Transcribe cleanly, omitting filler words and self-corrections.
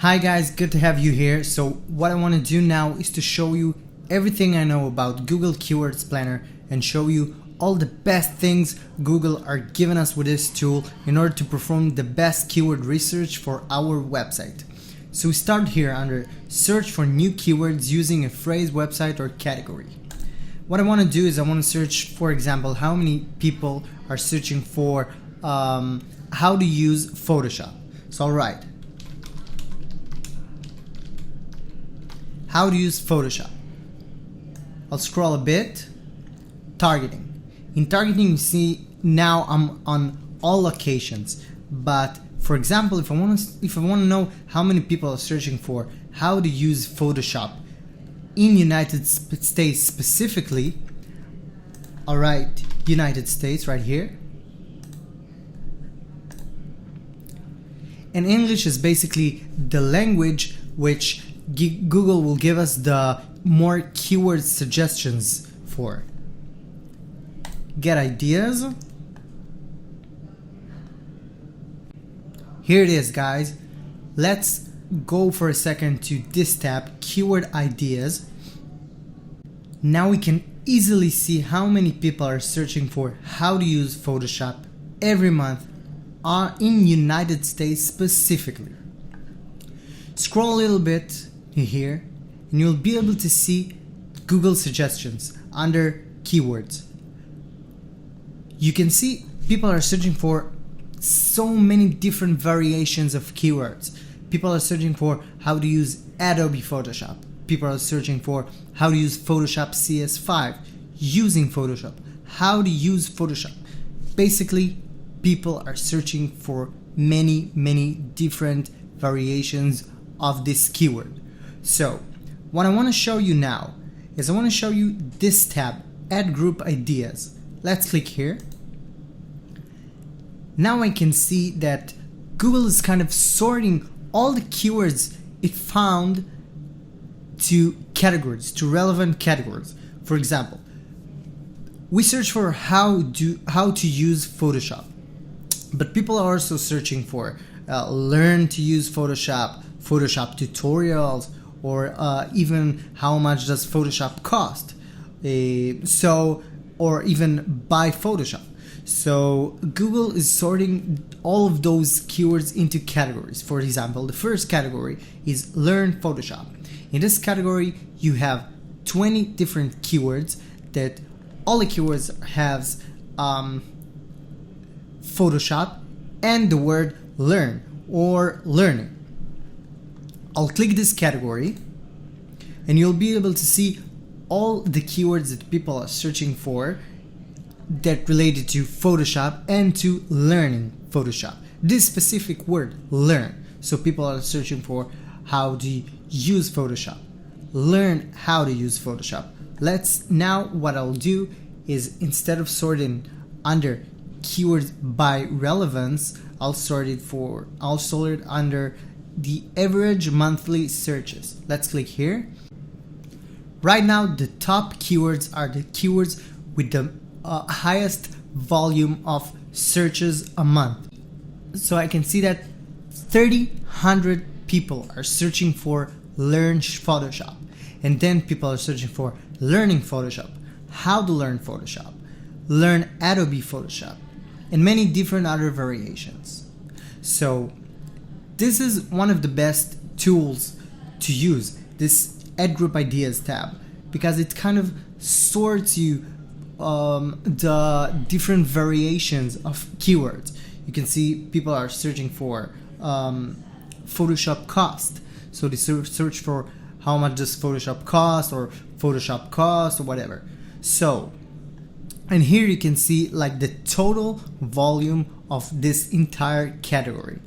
Hi guys, good to have you here. So what I want to do now is to show you everything I know about Google Keywords Planner and show you all the best things Google are giving us with this tool in order to perform the best keyword research for our website. So we start here under search for new keywords using a phrase, website or category. What I want to do is I want to search, for example, how many people are searching for how to use Photoshop. So I'll write how to use Photoshop. I'll scroll a bit. Targeting. In targeting, you see now I'm on all locations. But for example, if I want to know how many people are searching for how to use Photoshop in United States specifically, I'll write United States right here. And English is basically the language which Google will give us the more keyword suggestions for. Get ideas. Here it is, guys. Let's go for a second to this tab, keyword ideas. Now we can easily see how many people are searching for how to use Photoshop every month in United States specifically. Scroll a little bit here and you'll be able to see Google suggestions under keywords. You can see people are searching for so many different variations of keywords. People are searching for how to use Adobe Photoshop. People are searching for how to use Photoshop CS5, using Photoshop, how to use Photoshop. Basically, people are searching for many different variations of this keyword. So what I want to show you now is I want to show you this tab, Add Group Ideas. Let's click here. Now I can see that Google is kind of sorting all the keywords it found to categories, to relevant categories. For example, we search for how to use Photoshop, but people are also searching for learn to use Photoshop, Photoshop tutorials, or even how much does Photoshop cost, or even buy Photoshop. So Google is sorting all of those keywords into categories. For example, the first category is learn Photoshop. In this category you have 20 different keywords that all the keywords has Photoshop and the word learn or learning. I'll click this category and you'll be able to see all the keywords that people are searching for that related to Photoshop and to learning Photoshop. This specific word, learn. So people are searching for how to use Photoshop. Learn how to use Photoshop. Now what I'll do is, instead of sorting under keywords by relevance, I'll sort it under the average monthly searches. Let's click here. Right now the top keywords are the keywords with the highest volume of searches a month. So I can see that 3,000 people are searching for learn Photoshop, and then people are searching for learning Photoshop, how to learn Photoshop, learn Adobe Photoshop, and many different other variations. So this is one of the best tools to use, this Add Group Ideas tab, because it kind of sorts you the different variations of keywords. You can see people are searching for Photoshop cost, so they search for how much does Photoshop cost, or Photoshop cost, or whatever. So, and here you can see like the total volume of this entire category.